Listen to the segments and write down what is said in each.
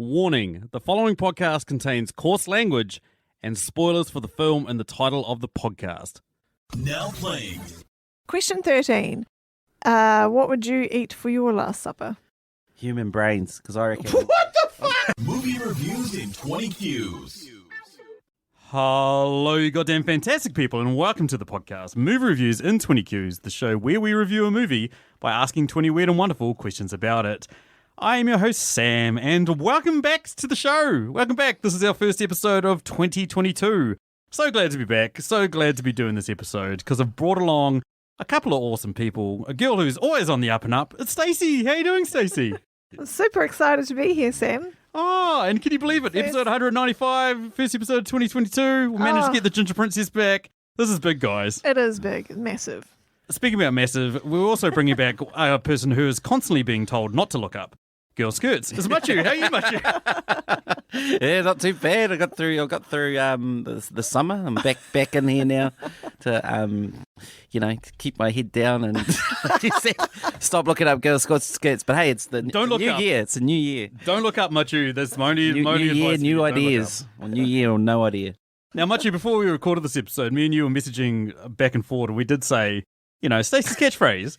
Warning, the following podcast contains coarse language and spoilers for the film in the title of the podcast. Now playing. Question 13. What would you eat for your last supper? Human brains, because I reckon... What the fuck? Movie reviews in 20 Qs. Hello, you goddamn fantastic people, and welcome to the podcast, Movie Reviews in 20 Qs, the show where we review a movie by asking 20 weird and wonderful questions about it. I am your host, Sam, and welcome back to the show. Welcome back. This is our first episode of 2022. So glad to be back. So glad to be doing this episode, because I've brought along a couple of awesome people. A girl who's always on the up and up. It's Stacey. How you doing, Stacey? I'm super excited to be here, Sam. Oh, and can you believe it? Episode 195, first episode of 2022. We managed to get the Ginger Princess back. This is big, guys. It is big. Massive. Speaking about massive, we're also bringing back a person who is constantly being told not to look up. Girl skirts. It's Matiu. How are you, Matiu? Yeah, not too bad. I got through the summer. I'm back in here now to keep my head down and stop looking up girl skirts. But hey, it's the new year. It's a new year. Don't look up, Matiu. That's my only new year, new ideas. Or new year or no idea. Now, Matiu, before we recorded this episode, me and you were messaging back and forth, and we did say, Stacey's catchphrase.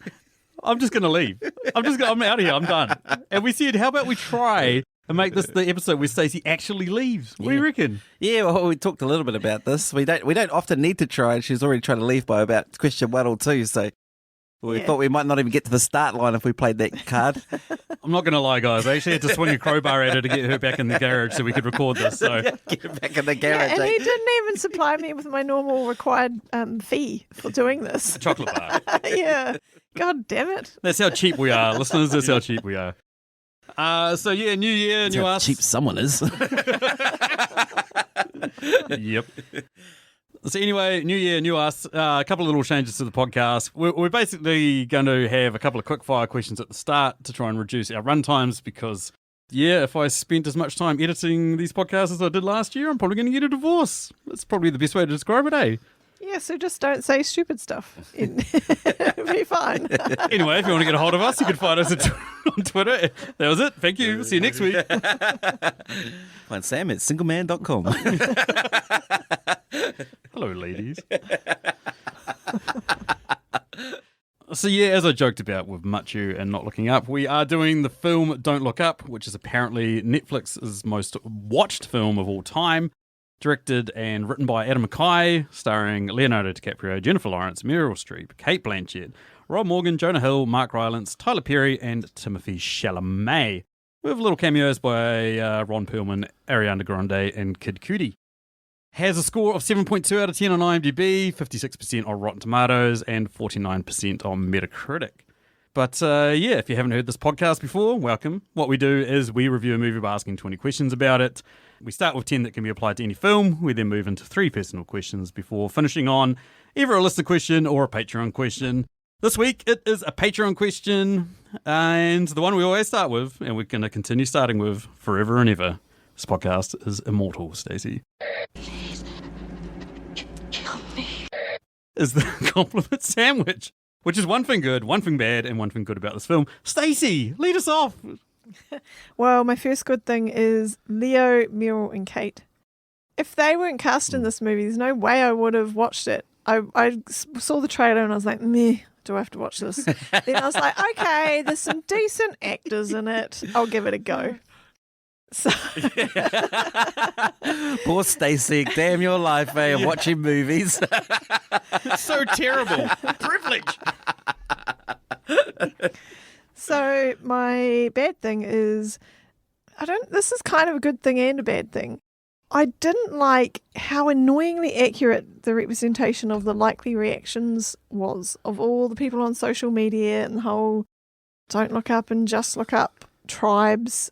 I'm just going to leave. I'm out of here. I'm done. And we said, how about we try and make this the episode where Stacey actually leaves? What do you reckon? Yeah, well, we talked a little bit about this. We don't often need to try, and she's already trying to leave by about question 1 or 2, so we thought we might not even get to the start line if we played that card. I'm not going to lie, guys. I actually had to swing a crowbar at her to get her back in the garage so we could record this. So get her back in the garage. And he didn't even supply me with my normal required fee for doing this. A chocolate bar. Yeah. God damn it. That's how cheap we are, listeners. That's how cheap we are. New year, That's new how us. cheap someone is. Yep. So anyway, new year, new us. A couple of little changes to the podcast. We're basically going to have a couple of quick fire questions at the start to try and reduce our run times because, if I spent as much time editing these podcasts as I did last year, I'm probably going to get a divorce. That's probably the best way to describe it, eh? Yeah, so just don't say stupid stuff. It'll be fine. Anyway, if you want to get a hold of us, you can find us on Twitter. That was it. Thank you. See you next week. Find Sam at singleman.com. Hello, ladies. So as I joked about with Matiu and not looking up, we are doing the film Don't Look Up, which is apparently Netflix's most watched film of all time. Directed and written by Adam McKay, starring Leonardo DiCaprio, Jennifer Lawrence, Meryl Streep, Cate Blanchett, Rob Morgan, Jonah Hill, Mark Rylance, Tyler Perry, and Timothée Chalamet. With little cameos by Ron Perlman, Ariana Grande, and Kid Cudi. Has a score of 7.2 out of 10 on IMDb, 56% on Rotten Tomatoes, and 49% on Metacritic. But if you haven't heard this podcast before, welcome. What we do is we review a movie by asking 20 questions about it. We start with 10 that can be applied to any film. We then move into 3 personal questions before finishing on either a listener question or a Patreon question. This week, it is a Patreon question, and the one we always start with, and we're going to continue starting with forever and ever. This podcast is immortal, Stacey. Please, kill me. Is the compliment sandwich, which is one thing good, one thing bad, and one thing good about this film. Stacey, lead us off. Well, my first good thing is Leo, Meryl, and Kate. If they weren't cast in this movie, there's no way I would have watched it. I saw the trailer and I was like, meh, do I have to watch this? Then I was like, okay, there's some decent actors in it. I'll give it a go. So Poor Stacey, damn your life, of watching movies. So terrible. Privilege. So my bad thing is, this is kind of a good thing and a bad thing. I didn't like how annoyingly accurate the representation of the likely reactions was of all the people on social media and the whole don't look up and just look up tribes.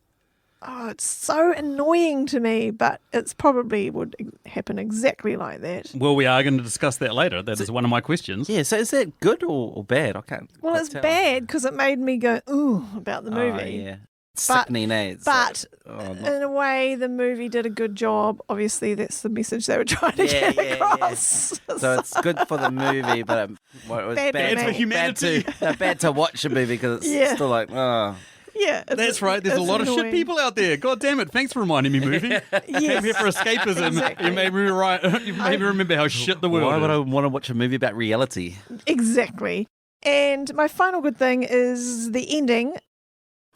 Oh, it's so annoying to me, but it's probably would happen exactly like that. Well, we are going to discuss that later. That is one of my questions. Yeah, so is that good or bad? I can't. Well, it's bad because it made me go, ooh, about the movie. Oh, yeah. Sickening, But in a way, the movie did a good job. Obviously, that's the message they were trying to get across. Yeah. So it's good for the movie, but it was Bad bad for humanity. bad to watch a movie because it's still like, oh. Yeah. That's right. There's a it's lot of shit annoying. people out there. God damn it. Thanks for reminding me, movie. Came here for escapism. Exactly. You made me you made me remember how shit the world Why would I is. want to watch a movie about reality? Exactly. And my final good thing is the ending.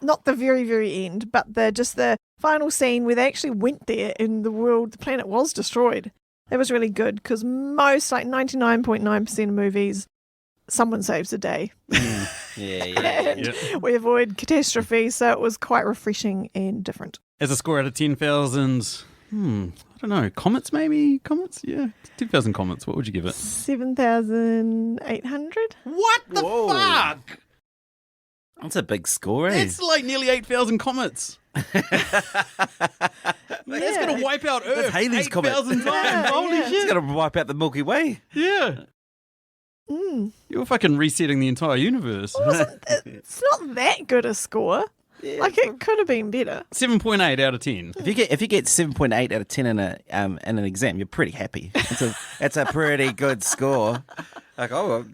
Not the very, very end, but the final scene where they actually went there and the planet was destroyed. That was really good because most, like 99.9% of movies, someone saves the day. Yeah. Yeah. We avoid catastrophe, so it was quite refreshing and different. As a score out of 10,000, I don't know, comments maybe? Comments? Yeah, 10,000 comments. What would you give it? 7,800? What the Whoa. fuck? That's a big score, eh? It's like nearly 8,000 comments. That's going to wipe out Earth Haley's comment. 8,000 times. Yeah, Holy yeah. It's shit. going to wipe out the Milky Way. Yeah. Mm. You're fucking resetting the entire universe. It's not that good a score. Like, it could have been better. 7.8 out of 10. If you get 7.8 out of 10 in an exam, you're pretty happy. It's a pretty good score. Like,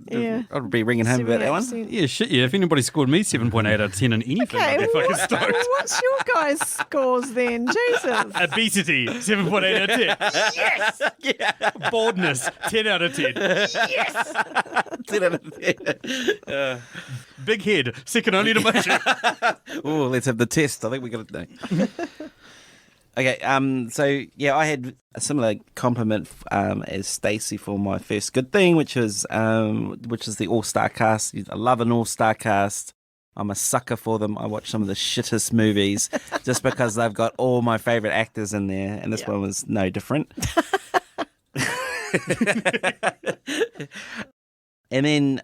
Yeah. I'll be ringing home about that one. 78%. Yeah, shit, yeah. If anybody scored me 7.8 out of 10 in anything, Okay, I'd be fucking well, stoked. what's your guys' scores then? Jesus. Obesity, 7.8 out of 10. Yes! Yeah. Baldness, 10 out of 10. 10 out of 10. Big head, second only to Matiu. Oh, let's have the test. I think we got it. No. Okay, so yeah, I had a similar compliment as Stacey for my first good thing, which is the All-Star cast. I love an All-Star cast. I'm a sucker for them. I watch some of the shittest movies just because they've got all my favourite actors in there, and this one was no different. And then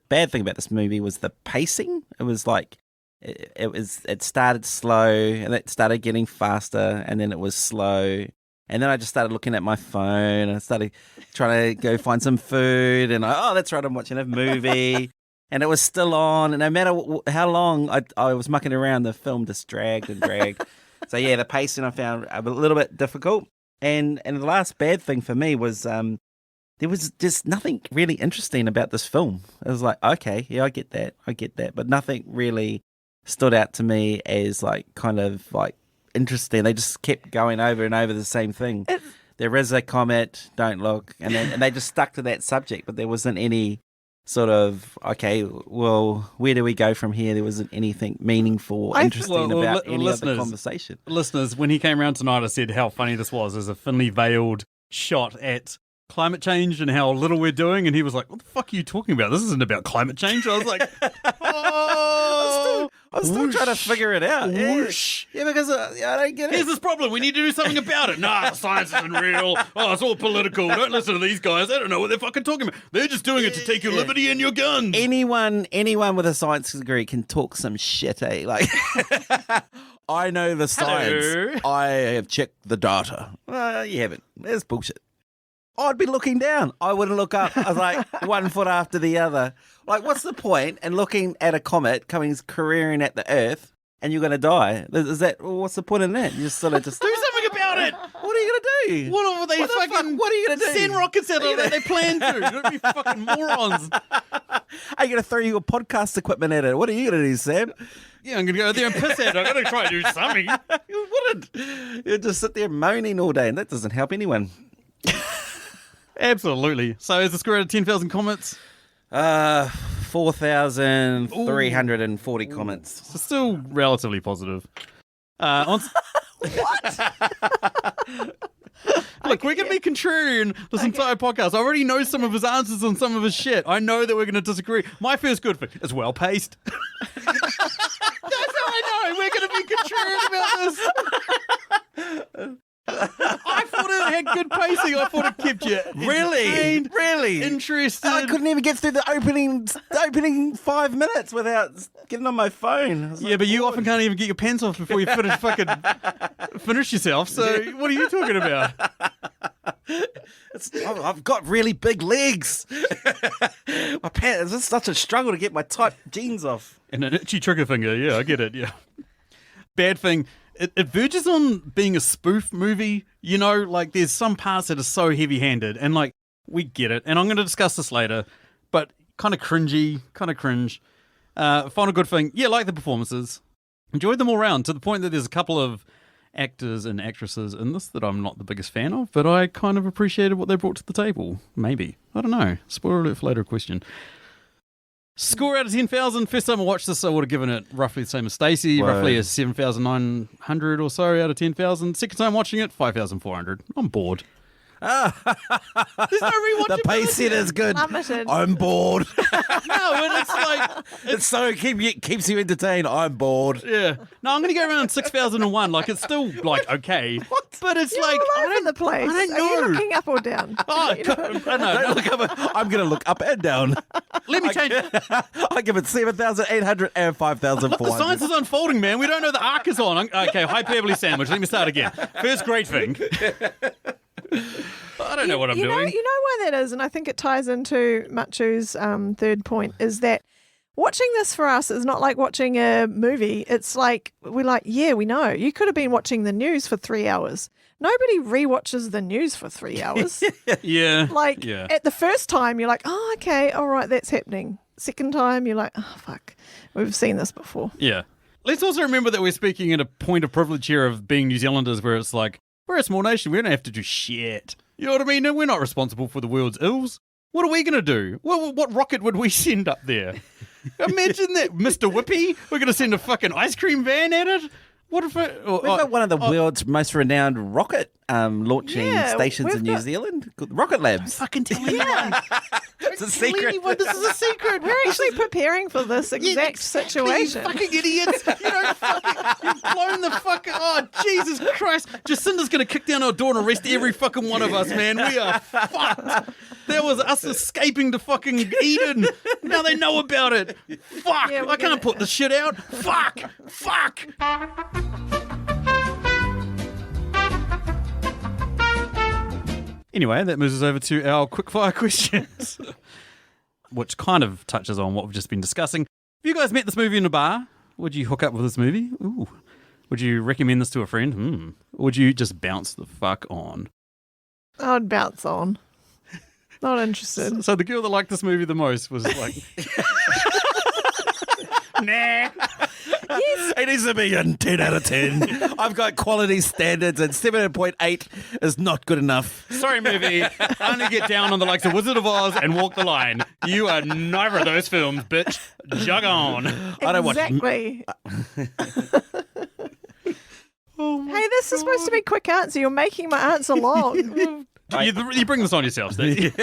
bad thing about this movie was the pacing. It was like it started slow and it started getting faster and then it was slow. And then I just started looking at my phone. I started trying to go find some food and that's right, I'm watching a movie. And it was still on. And no matter how long I was mucking around, the film just dragged and dragged. So yeah, the pacing I found a little bit difficult. And the last bad thing for me was there was just nothing really interesting about this film. It was like, okay, yeah, I get that. But nothing really stood out to me as like kind of like interesting. They just kept going over and over the same thing. There is a comet, don't look. And they just stuck to that subject, but there wasn't any sort of, okay, well, where do we go from here? There wasn't anything meaningful or interesting about any other conversation. Listeners, when he came around tonight, I said how funny this was as a thinly veiled shot at climate change and how little we're doing, and he was like, what the fuck are you talking about? This isn't about climate change. I was like, I'm still trying to figure it out. Whoosh. Yeah, because I don't get it. Here's this problem. We need to do something about it. Nah, the science isn't real. Oh, it's all political. Don't listen to these guys. They don't know what they're fucking talking about. They're just doing it to take your liberty and your guns. Anyone with a science degree can talk some shit, eh? Like, I know the science. Hello. I have checked the data. You haven't. That's bullshit. I'd be looking down. I wouldn't look up. I was like 1 foot after the other. Like, what's the point in looking at a comet coming careering at the Earth and you're going to die? What's the point in that? You just sort of just Do something about it. What are you going to do? What are they What the fucking? fuck? What are you gonna do? Send rockets out there. They plan to. Don't be fucking morons. Are you going to throw your podcast equipment at it? What are you going to do, Sam? Yeah, I'm going to go there and piss at it. I'm going to try and do something. You wouldn't. You'd just sit there moaning all day, and that doesn't help anyone. Absolutely. So is the score out of 10,000 comments? 4,340 comments. So still relatively positive. What? Look, we're going to be contrarian this entire podcast. I already know some of his answers on some of his shit. I know that we're going to disagree. My first good thing is well paced. That's how I know we're going to be contrarian about this. I thought it had good pacing. I thought it kept you entertained, Really? interested. I couldn't even get through the opening 5 minutes without getting on my phone. I was Yeah, like, but you bored. often can't even get your pants off before you finish yourself. So what are you talking about? I've got really big legs. My pants. It's just such a struggle to get my tight jeans off. And an itchy trigger finger. Yeah, I get it. Yeah. Bad thing. It verges on being a spoof movie. You know, like there's some parts that are so heavy-handed, and like we get it. And I'm going to discuss this later, but kind of cringy, kind of cringe. Final good thing. Yeah, like the performances. Enjoyed them all round, to the point that there's a couple of actors and actresses in this that I'm not the biggest fan of, but I kind of appreciated what they brought to the table. Maybe. I don't know. Spoiler alert for later question. Score out of 10,000. First time I watched this, I would have given it roughly the same as Stacey, roughly a 7,900 or so out of 10,000. Second time watching it, 5,400. I'm bored. There's no rewatchability. The pace set is good. Limited. I'm bored. No, and it's like... It's so keeps you entertained. I'm bored. Yeah. No, I'm going to go around 6,001. Like, it's still, like, okay. But it's You're like... all over the place. I don't Are you know. looking up or down? Oh, You know? no. I'm going to look up and down. Let me change... I give it 7,800 and 5,400. The science is unfolding, man. We don't know the arc is on. Okay, hyperbole sandwich. Let me start again. First great thing. I don't know what I'm doing. You know why that is, and I think it ties into Machu's third point, is that watching this for us is not like watching a movie. It's like, we're like, yeah, we know. You could have been watching the news for 3 hours. Nobody rewatches the news for 3 hours. Yeah. Like, yeah. at the first time, you're like, oh, okay, all right, that's happening. Second time, you're like, oh, fuck, we've seen this before. Yeah. Let's also remember that we're speaking at a point of privilege here of being New Zealanders, where it's like, we're a small nation. We don't have to do shit. You know what I mean? We're not responsible for the world's ills. What are we going to do? What rocket would we send up there? Imagine that, Mr. Whippy. We're going to send a fucking ice cream van at it? What if it... We've got one of the world's most renowned rocket launching stations in New Zealand. Rocket Labs. fucking tell anyone. It's a secret. This is a secret. We're actually preparing for this exact situation. You fucking idiots. You don't fucking... You've blown the fucking... Oh, Jesus Christ. Jacinda's going to kick down our door and arrest every fucking one of us, man. We are fucked. That was us escaping to fucking Eden. Now they know about it. Fuck. Yeah, I can't put the shit out. Fuck. Fuck. Anyway, that moves us over to our quickfire questions, which kind of touches on what we've just been discussing. If you guys met this movie in a bar, would you hook up with this movie? Ooh. Would you recommend this to a friend? Would you just bounce the fuck on? I'd bounce on. Not interested. So the girl that liked this movie the most was like... Nah. Yes. It needs to be a 10 out of 10. I've got quality standards, and 7.8 is not good enough. Sorry, movie. I only get down on the likes of Wizard of Oz and Walk the Line. You are neither of those films, bitch. Jug on. I don't watch. Exactly. Hey, this is supposed to be a quick answer. You're making my answer long. You bring this on yourself, Steve.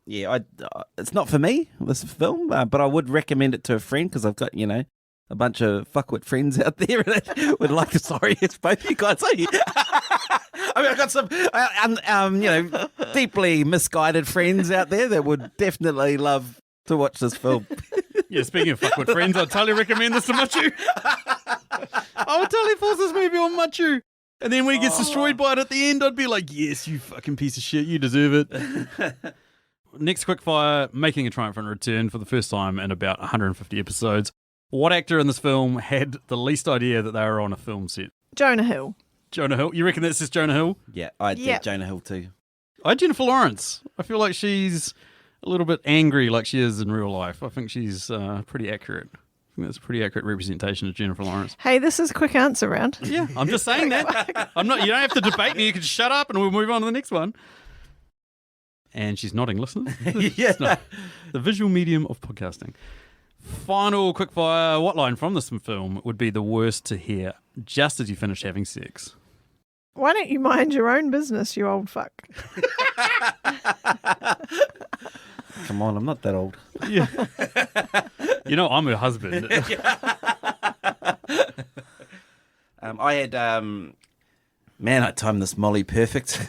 It's not for me, this film, but I would recommend it to a friend because I've got, a bunch of fuckwit friends out there that would like to. Sorry, it's both you guys. I mean, I've got some, deeply misguided friends out there that would definitely love to watch this film. Yeah, speaking of fuckwit friends, I'd totally recommend this to Matiu. I would totally force this movie on Matiu. And then when he gets destroyed by it at the end, I'd be like, yes, you fucking piece of shit, you deserve it. Next quickfire, making a triumphant return for the first time in about 150 episodes. What actor in this film had the least idea that they were on a film set? Jonah Hill. Jonah Hill. You reckon that's just Jonah Hill? Yeah, I did Yep. Jonah Hill too. I Jennifer Lawrence. I feel like she's a little bit angry like she is in real life. I think she's pretty accurate. I think that's a pretty accurate representation of Jennifer Lawrence. Hey, this is a quick answer round. Yeah, I'm just saying that. I'm not. You don't have to debate me. You can shut up and we'll move on to the next one. And she's nodding, listeners. Yeah. No, the visual medium of podcasting. Final quickfire. What line from this film would be the worst to hear just as you finish having sex? Why don't you mind your own business, you old fuck? Come on, I'm not that old. Yeah. I'm her husband. I had, man, I timed this Molly perfect.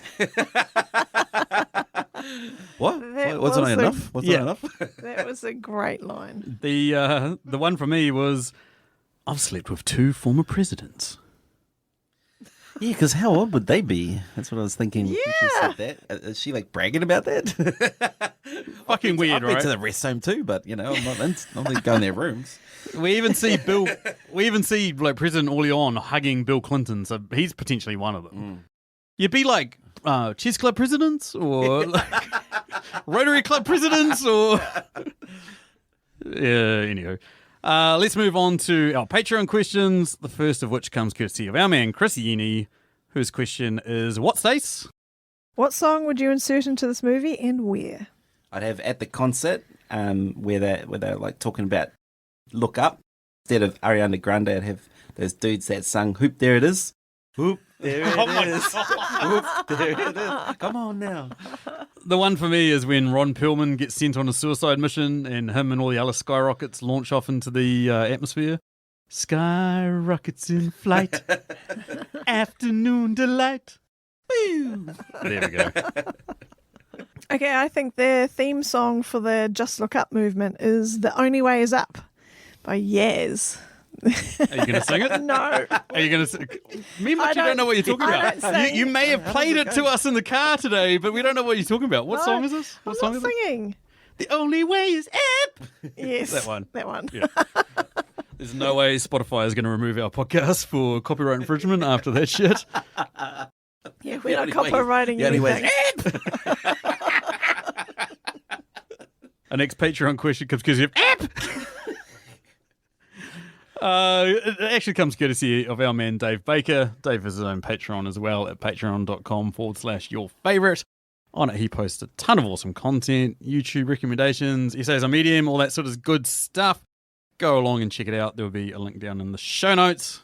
What? That Wasn't was I enough? Wasn't I enough? That was a great line. The one for me was, I've slept with 2 former presidents. Yeah, because how old would they be? That's what I was thinking. when She Yeah. said that. Is she like bragging about that? Fucking weird, I've been right? to the rest home too, but I'm not going in their rooms. We even see like President Orlean hugging Bill Clinton, so he's potentially one of them. You'd be like chess club presidents or like Rotary Club presidents or yeah. Anyway, Let's move on to our Patreon questions, the first of which comes courtesy of our man, Chris Yeni, whose question is, what, Stace? What song would you insert into this movie and where? I'd have at the concert where they're like talking about Look Up. Instead of Ariana Grande, I'd have those dudes that sung Hoop There It Is. Hoop There It Is. Hoop There It Is. Come on now. The one for me is when Ron Perlman gets sent on a suicide mission and him and all the other skyrockets launch off into the atmosphere. Skyrockets in flight, afternoon delight. Woo. There we go. Okay, I think their theme song for the Just Look Up movement is The Only Way Is Up by Yaz. Are you going to sing it? No. Are you going to sing? Me and Matiu don't know what you're talking I about. don't sing. You may have played it to us in the car today, but we don't know what you're talking about. What No, song is this? What I'm song not is it? singing. The only way is up. Yes. That one. That one. Yeah. There's no way Spotify is going to remove our podcast for copyright infringement after that shit. Yeah, we're not copywriting anything. Our next Patreon question comes courtesy of app. It actually comes courtesy of our man Dave Baker. Dave has his own Patreon as well at patreon.com/yourfavourite. On it, he posts a ton of awesome content, YouTube recommendations, essays on Medium, all that sort of good stuff. Go along and check it out. There will be a link down in the show notes.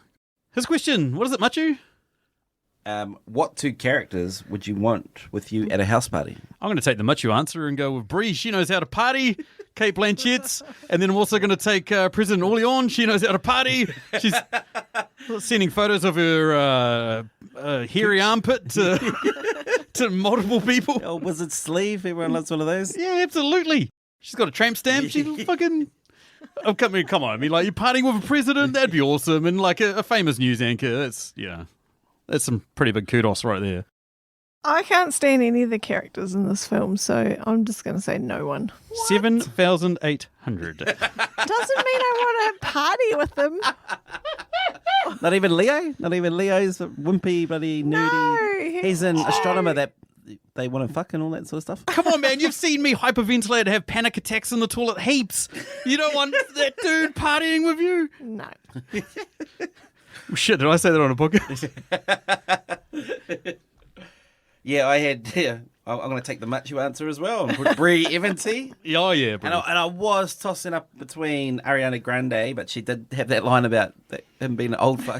His question, what is it, Matiu? What two characters would you want with you at a house party? I'm going to take the Matiu answer and go with Bree. She knows how to party. Kate Blanchett's. And then I'm also going to take President Orleans. She knows how to party. She's sending photos of her hairy armpit to multiple people. Oh, Wizard Sleeve. Everyone loves one of those. Yeah, absolutely. She's got a tramp stamp. She's fucking... Oh, come on. I mean, like, you're partying with a president? That'd be awesome. And, like, a famous news anchor. That's some pretty big kudos right there. I can't stand any of the characters in this film, so I'm just going to say no one. 7,800. Doesn't mean I want to party with them. Not even Leo? Not even Leo's wimpy, bloody nudie. No, He's an astronomer that they want to fuck and all that sort of stuff. Come on, man. You've seen me hyperventilate and have panic attacks in the toilet heaps. You don't want that dude partying with you? No. Shit, did I say that on a podcast? Yeah, I'm going to take the Matiu answer as well. And put Brie Eventy. Oh, yeah. And I was tossing up between Ariana Grande, but she did have that line about him being an old fuck.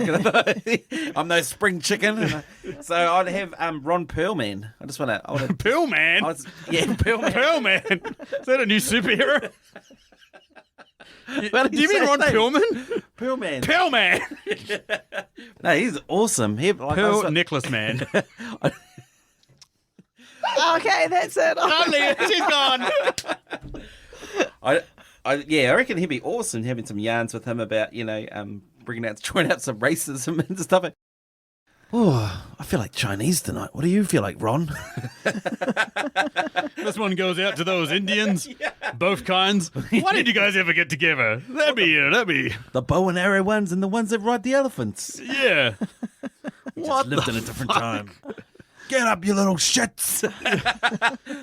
I'm no spring chicken. So I'd have Ron Perlman. I just want to... Perlman? Yeah, Perlman. Perlman? Is that a new superhero? Do you mean Ron Perlman? Perlman. Perlman! No, he's awesome. Pearl Necklace Man. Okay, that's it. She's gone. I reckon he'd be awesome having some yarns with him about, trying out some racism and stuff. Oh, I feel like Chinese tonight. What do you feel like, Ron? This one goes out to those Indians, both kinds. Why did you guys ever get together? That'd be The bow and arrow ones and the ones that ride the elephants. yeah. What lived in a different time. Get up, you little shits.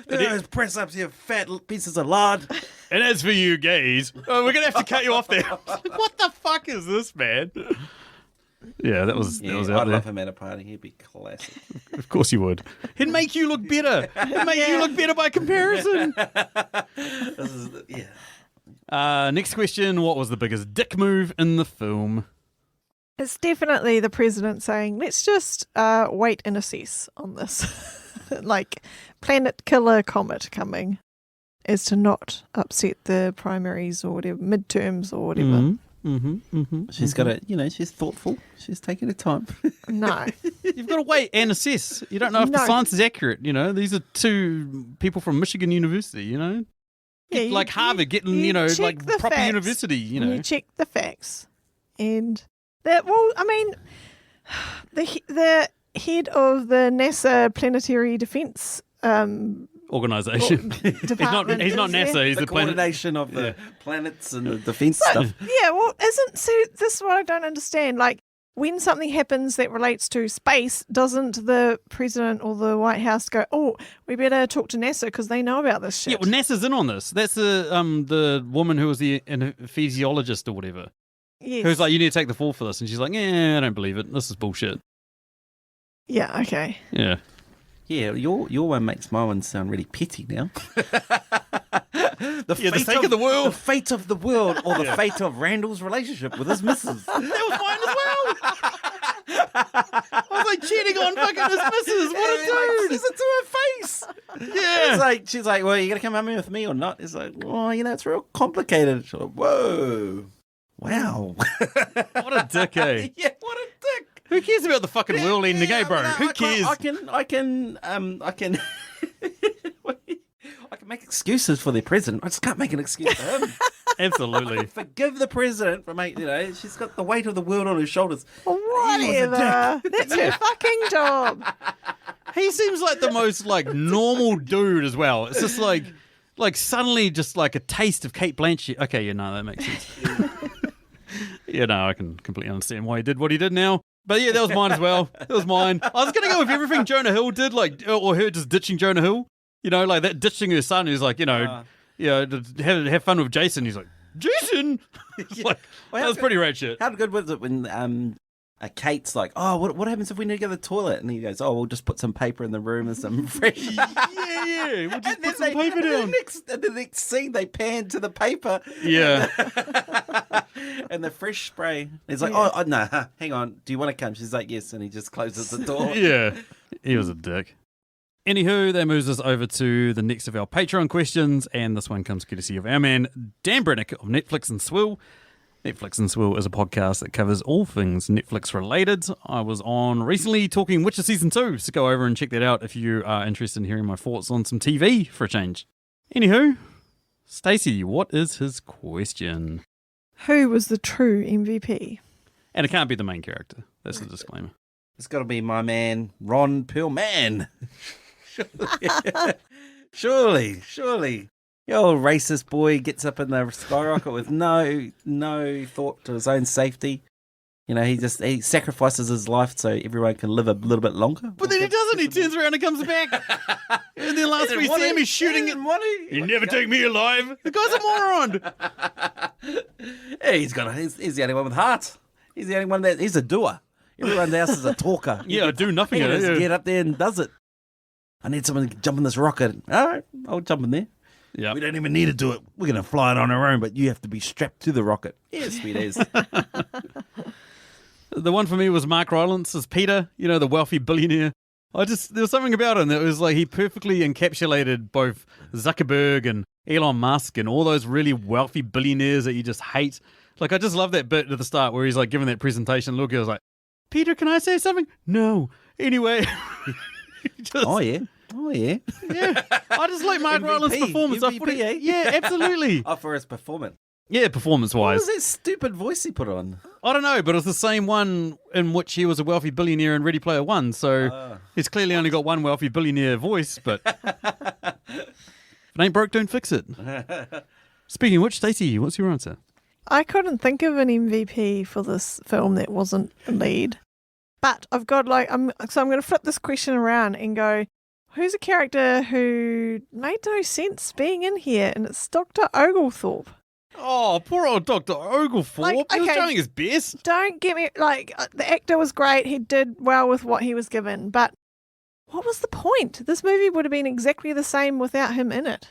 Those press-ups, you fat pieces of lard. And as for you gays, we're gonna have to cut you off there. What the fuck is this, man? Yeah, that was out I'd there. love him at a party. He'd be classic. Of course you would. He'd make you look better. He'd make you look better by comparison. Next question. What was the biggest dick move in the film? It's definitely the president saying, let's just wait and assess on this. Like, planet killer comet coming is to not upset the primaries or whatever, midterms or whatever. She's got to, she's thoughtful. She's taking her time. No. You've got to wait and assess. You don't know if the No. science is accurate. These are two people from Michigan University, Yeah, like Harvard getting, you check like the proper facts. university, You check the facts. And that, the head of the NASA Planetary Defense organization. department. He's not is there. NASA. He's The the planet. coordination of the planets and the defense stuff. Yeah, well, this is what I don't understand. Like, when something happens that relates to space, doesn't the president or the White House go, oh, we better talk to NASA because they know about this shit? Yeah, well, NASA's in on this. That's the woman who was the anesthesiologist or whatever. Yes. Who's like, you need to take the fall for this. And she's like, yeah, I don't believe it. This is bullshit. Yeah, okay. Yeah. Yeah, your one makes my one sound really petty now. The sake of the world. The fate of the world, or the fate of Randall's relationship with his missus. That was mine as well. I was like cheating on fucking his missus. What a dude. Says it to her face. Yeah. She's like, well, you gonna come home with me or not? It's like, well, it's real complicated. She's like, whoa, wow. What a dick, eh? Yeah, what a dick. Who cares about the fucking world ending, eh, bro? Who cares? I can I can make excuses for the president. I just can't make an excuse for him. Absolutely. Forgive the president for making, she's got the weight of the world on her shoulders. Whatever. That's her fucking job. He seems like the most like normal dude as well. It's just like suddenly just like a taste of Cate Blanchett. Okay, yeah, no, that makes sense. Yeah, no, I can completely understand why he did what he did now. But yeah, that was mine as well. That was mine. I was going to go with everything Jonah Hill did, like, or her just ditching Jonah Hill. Like that ditching her son is like, have fun with Jason. He's like, Jason? Like, Well, that was pretty rad shit. How good was it when Kate's like, oh, what happens if we need to go to the toilet? And he goes, oh, we'll just put some paper in the room and some fresh... Yeah. We'll just And put some paper down. The next scene, they pan to the paper. Yeah. And the fresh spray. He's like, oh, no, hang on. Do you want to come? She's like, yes. And he just closes the door. Yeah. He was a dick. Anywho, that moves us over to the next of our Patreon questions, and this one comes courtesy of our man, Dan Brennick of Netflix and Swill. Netflix and Swill is a podcast that covers all things Netflix related. I was on recently talking Witcher Season 2, so go over and check that out if you are interested in hearing my thoughts on some TV for a change. Anywho, Stacey, what is his question? Who was the true MVP? And it can't be the main character. That's the disclaimer. It's got to be my man, Ron Perlman. Surely. The old racist boy gets up in the skyrocket with no thought to his own safety. He sacrifices his life so everyone can live a little bit longer. But then he doesn't. He turns around and comes back. And then last we see him, he's shooting it. You never take me alive. The guy's a moron. Yeah, he's the only one with heart. He's the only one he's a doer. Everyone else is a talker. Yeah, do nothing. He just get up there and does it. I need someone to jump in this rocket. All right, I'll jump in there. Yeah. We don't even need to do it. We're going to fly it on our own, but you have to be strapped to the rocket. Yes, sweet as. The one for me was Mark Rylance as Peter, the wealthy billionaire. There was something about him that was like he perfectly encapsulated both Zuckerberg and Elon Musk and all those really wealthy billionaires that you just hate. Like, I just love that bit at the start where he's like giving that presentation. Look, he was like, Peter, can I say something? No. Anyway. Oh, yeah. Yeah. I just like Mark Rylance's performance. MVP, eh? Yeah, absolutely. For his performance. Yeah, performance-wise. What was that stupid voice he put on? I don't know, but it was the same one in which he was a wealthy billionaire in Ready Player One, so he's clearly only got one wealthy billionaire voice, but if it ain't broke, don't fix it. Speaking of which, Stacey, what's your answer? I couldn't think of an MVP for this film that wasn't a lead. But I've got I'm going to flip this question around and go, who's a character who made no sense being in here? And it's Dr. Oglethorpe. Oh, poor old Dr. Oglethorpe. He was trying his best. Don't get me, the actor was great. He did well with what he was given. But what was the point? This movie would have been exactly the same without him in it.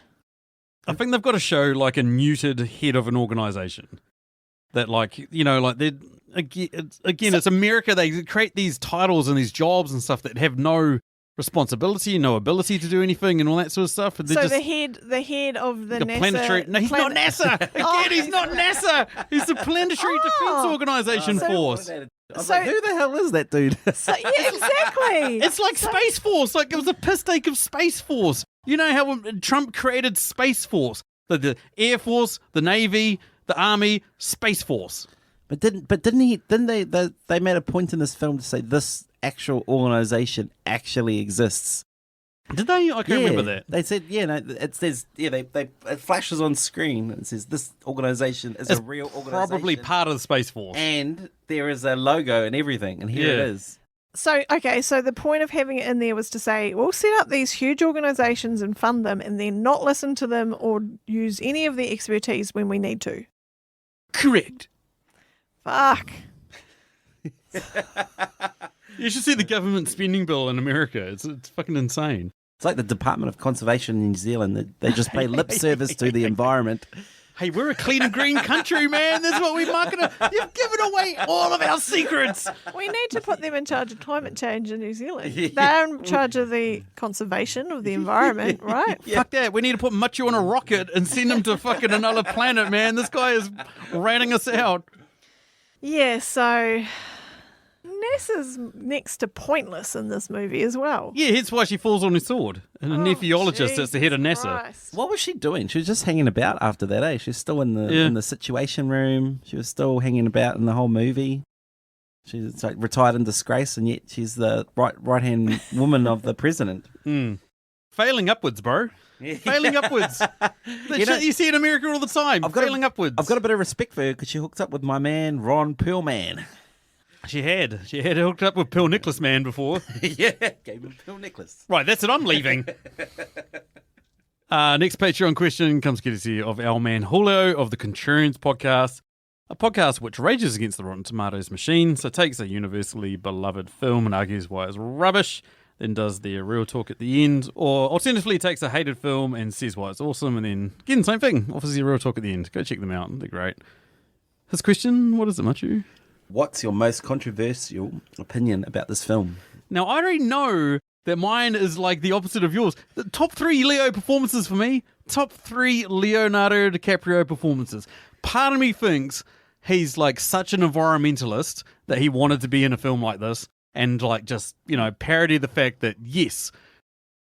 I think they've got to show like a neutered head of an organization. That it's America. They create these titles and these jobs and stuff that have no responsibility, no ability to do anything, and all that sort of stuff. And so the head of the NASA... planetary... No, he's not NASA. Again, he's not NASA. He's the Planetary Defense Organization Force. I was like, who the hell is that dude? Yeah, exactly. It's like Space Force. Like, it was a piss take of Space Force. You know how Trump created Space Force? The Air Force, the Navy, the Army, Space Force. But didn't they made a point in this film to say this actual organization actually exists. Did they? I can't remember that. They said, it says, it flashes on screen. It says this organisation is a real organisation. Probably part of the Space Force. And there is a logo and everything, and here it is. So the point of having it in there was to say, we'll set up these huge organisations and fund them and then not listen to them or use any of their expertise when we need to. Correct. Fuck. You should see the government spending bill in America. It's fucking insane. It's like the Department of Conservation in New Zealand. They just pay lip service to the environment. Hey, we're a clean and green country, man. That's what we market. You've given away all of our secrets. We need to put them in charge of climate change in New Zealand. They're in charge of the conservation of the environment, right? Fuck that. We need to put Matiu on a rocket and send him to fucking another planet, man. This guy is ratting us out. Yeah, so NASA's next to pointless in this movie as well. Yeah, that's why she falls on her sword. And a nepheologist that's the head of NASA. Christ. What was she doing? She was just hanging about after that, eh? She's still in the Situation Room. She was still hanging about in the whole movie. She's like retired in disgrace, and yet she's the right-hand woman of the president. Failing upwards, bro. Failing upwards. Shit you see in America all the time. Failing upwards. I've got a bit of respect for her because she hooked up with my man, Ron Perlman. She had hooked up with Pill Nicholas man before. Yeah, gave him Pill Nicholas. Right, that's it. I'm leaving. Next Patreon question comes courtesy of our man Julio of the Contrarians podcast, a podcast which rages against the Rotten Tomatoes machine, so takes a universally beloved film and argues why it's rubbish, then does their real talk at the end, or alternatively takes a hated film and says why it's awesome, and then, again, same thing, offers their real talk at the end. Go check them out. They're great. His question, what is it, Matiu? What's your most controversial opinion about this film? Now, I already know that mine is like the opposite of yours. The top 3 Leo performances for me, top 3 Leonardo DiCaprio performances. Part of me thinks he's like such an environmentalist that he wanted to be in a film like this and like just, parody the fact that, yes,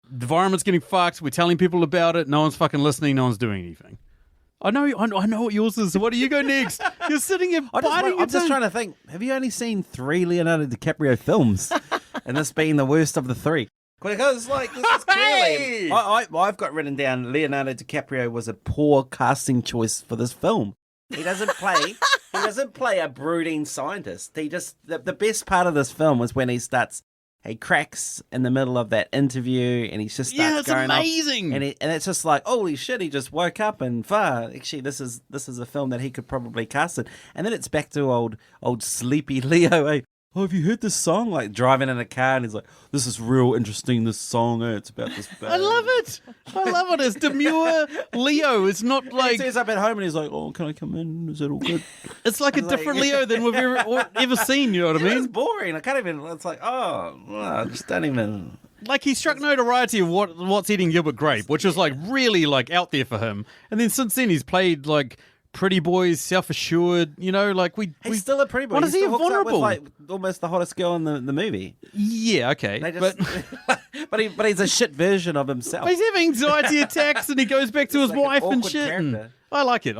the environment's getting fucked, we're telling people about it, no one's fucking listening, no one's doing anything. I know what yours is. So what do you go next? You're sitting here biting I'm just trying to think. Have you only seen 3 Leonardo DiCaprio films? And this being the worst of the 3? Because, this is clearly... I've got written down Leonardo DiCaprio was a poor casting choice for this film. He doesn't play a brooding scientist. He just... The best part of this film was when he cracks in the middle of that interview and he just starts going amazing. Off, and it's just like, holy shit, he just woke up and actually this is a film that he could probably cast it. And then it's back to old sleepy Leo, eh? Oh, have you heard this song? Like driving in a car and he's like, this is real interesting, this song, it's about this band. I love it. It's demure Leo. It's not like... He turns up at home and he's like, oh, can I come in? Is it all good? It's like a different Leo than we've ever seen, you know what I mean? It's boring. I can't even... It's like, I just don't even... Like, he struck notoriety of What's Eating Gilbert Grape, which was, like, really, like, out there for him. And then since then, he's played, like... Pretty boys, self-assured, he's still a pretty boy. What is he vulnerable? With, almost the hottest girl in the movie. Yeah, okay. But he's a shit version of himself. But he's having anxiety attacks and he goes back to his wife and shit. I like it.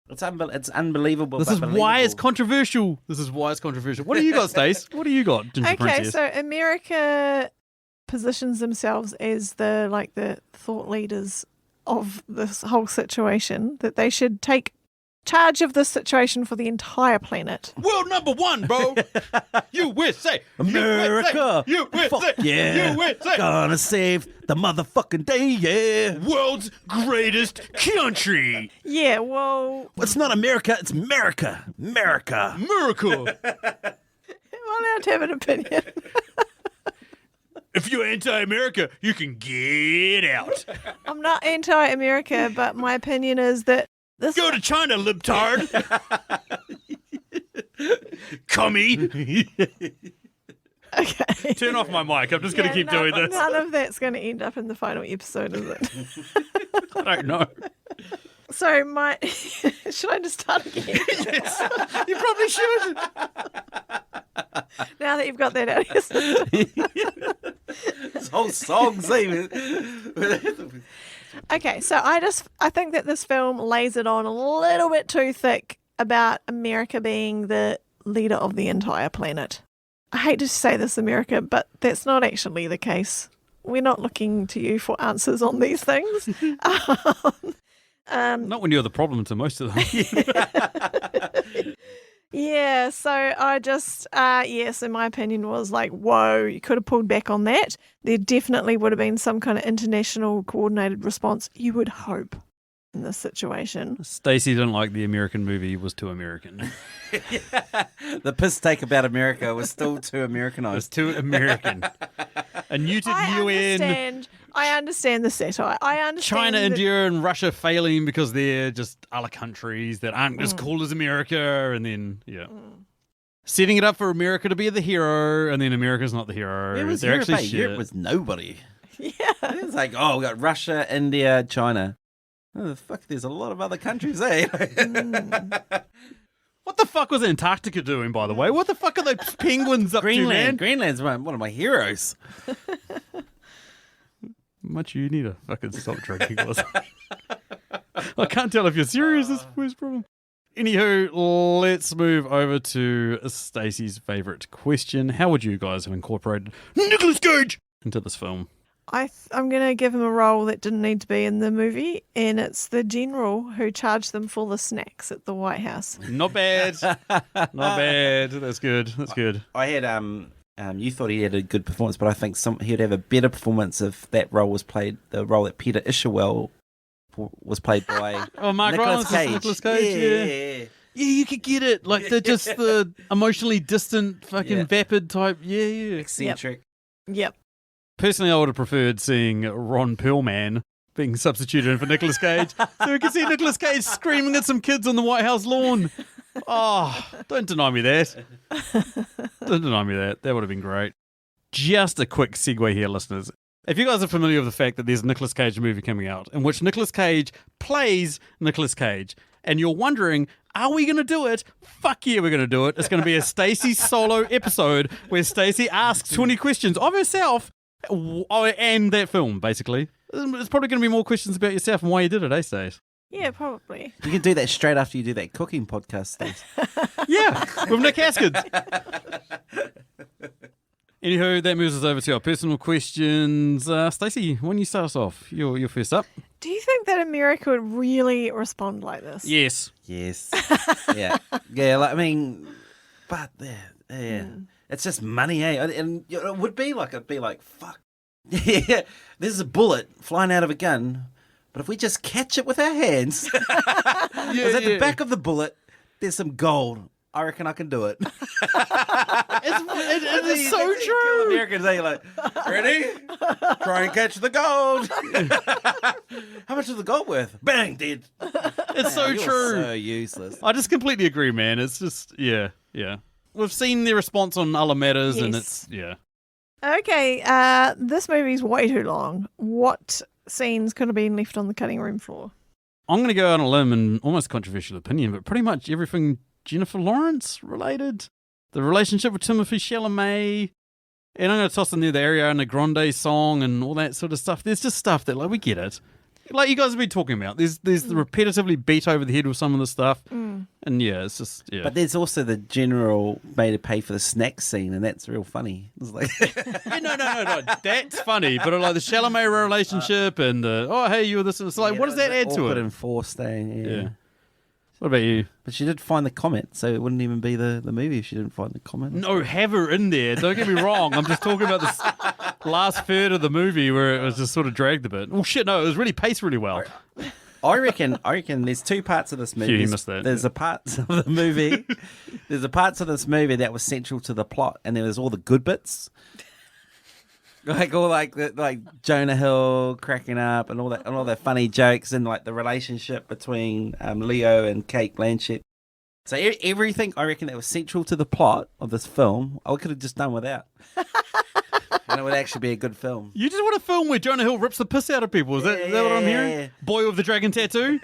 It's unbelievable. This is why it's controversial. What do you got, Stace? What do you got, Ginger Princess? So America positions themselves as the thought leaders of this whole situation, that they should take charge of this situation for the entire planet. World number 1, bro. USA. America. USA. Fuck yeah. USA. Gonna save the motherfucking day, yeah. World's greatest country. Yeah, well... It's not America, it's America. America. I'm allowed to have an opinion. If you're anti-America, you can get out. I'm not anti-America, but my opinion is that this... Go to China, libtard. Commie. Okay. Turn off my mic. I'm just going to keep doing this. None of that's going to end up in the final episode, is it? I don't know. So should I just start again? Yes, you probably should. Now that you've got that out of your system. This whole song's even. Okay, so I think that this film lays it on a little bit too thick about America being the leader of the entire planet. I hate to say this, America, but that's not actually the case. we're not looking to you for answers on these things. Not when you're the problem to most of them. Yeah, so I just, yes, in my opinion, was like, whoa, you could have pulled back on that. There definitely would have been some kind of international coordinated response, you would hope, in this situation. Stacey didn't like the American movie, was too American. The piss take about America was still too It was Americanized. too American. A neutered UN, I understand the satire. I understand China, that- India, and Russia failing because they're just other countries that aren't as cool as America, and then, setting it up for America to be the hero, and then America's not the hero. Where was They're Europe? actually Hey, shit. Europe was nobody. Yeah. It was like, we got Russia, India, China. Oh, the fuck, there's a lot of other countries, eh? What the fuck was Antarctica doing, by the way? What the fuck are those penguins up to, man? Greenland. Greenland's one of my heroes. Much you need to fucking stop drinking. I can't tell if you're serious. This is problem. Anywho, let's move over to Stacey's favourite question. How would you guys have incorporated Nikolis Cage into this film? I'm going to give him a role that didn't need to be in the movie, and it's the general who charged them for the snacks at the White House. Not bad. Not bad. That's good. That's good. I had you thought he had a good performance, but I think he'd have a better performance if that role was played. The role that Peter Ishawell was played by. Oh, Mark Nicolas Rylance is Cage. Nicolas Cage. Yeah. Yeah, you could get it. Like they're just the emotionally distant, fucking vapid type. Yeah, yeah. Eccentric. Yep. Personally, I would have preferred seeing Ron Perlman being substituted in for Nicolas Cage, so we could see Nicolas Cage screaming at some kids on the White House lawn. Oh, don't deny me that. Don't deny me that. That would have been great. Just a quick segue here, listeners. If you guys are familiar with the fact that there's a Nicolas Cage movie coming out in which Nicolas Cage plays Nicolas Cage, and you're wondering, are we going to do it? Fuck yeah, we're going to do it. It's going to be a Stacey solo episode where Stacey asks 20 questions of herself and that film, basically. It's probably going to be more questions about yourself and why you did it, eh, Stace? Yeah, probably. You can do that straight after you do that cooking podcast, Steve. Yeah, with Nick Haskins. Anywho, that moves us over to our personal questions. Stacey, why don't you start us off? You're first up. Do you think that America would really respond like this? Yes. Yes. Yeah. Yeah. Like, I mean, but yeah, it's just money, eh? And it would be like, fuck. Yeah, there's a bullet flying out of a gun, but if we just catch it with our hands, because at the back of the bullet, there's some gold. I reckon I can do it. It is so true. Americans, they like, ready? Try and catch the gold. How much is the gold worth? Bang, dead. It's so You're true. So useless. I just completely agree, man. It's just, yeah. We've seen their response on other matters, and Yes. it's, yeah. Okay, this movie's way too long. What scenes could have been left on the cutting room floor? I'm going to go on a limb and almost controversial opinion, but pretty much everything Jennifer Lawrence related. The relationship with Timothée Chalamet. And I'm going to toss in there the Ariana Grande song and all that sort of stuff. There's just stuff that, like, we get it. Like you guys have been talking about. There's the repetitively beat over the head with some of the stuff. And yeah, it's just, yeah. But there's also the general made to pay for the snack scene, and that's real funny. It's like, Yeah, no. That's funny. But like the Chalamet relationship and hey, you were this. It's like, what does that add to awkward it? and forced, Yeah. What about you? But she did find the comment, so it wouldn't even be the movie if she didn't find the comment. No, have her in there. Don't get me wrong. I'm just talking about this last third of the movie where it was just sort of dragged a bit. Well, shit, no, it was really paced really well. I reckon there's two parts of this movie. You missed that. There's a parts of the movie. There's a parts of this movie that was central to the plot, and there was all the good bits. Like Jonah Hill cracking up and all that funny jokes and like the relationship between Leo and Kate Blanchett. So everything I reckon that was central to the plot of this film, I could have just done without. And it would actually be a good film. You just want a film where Jonah Hill rips the piss out of people. Is that what I'm hearing? Yeah. Boy with the dragon tattoo?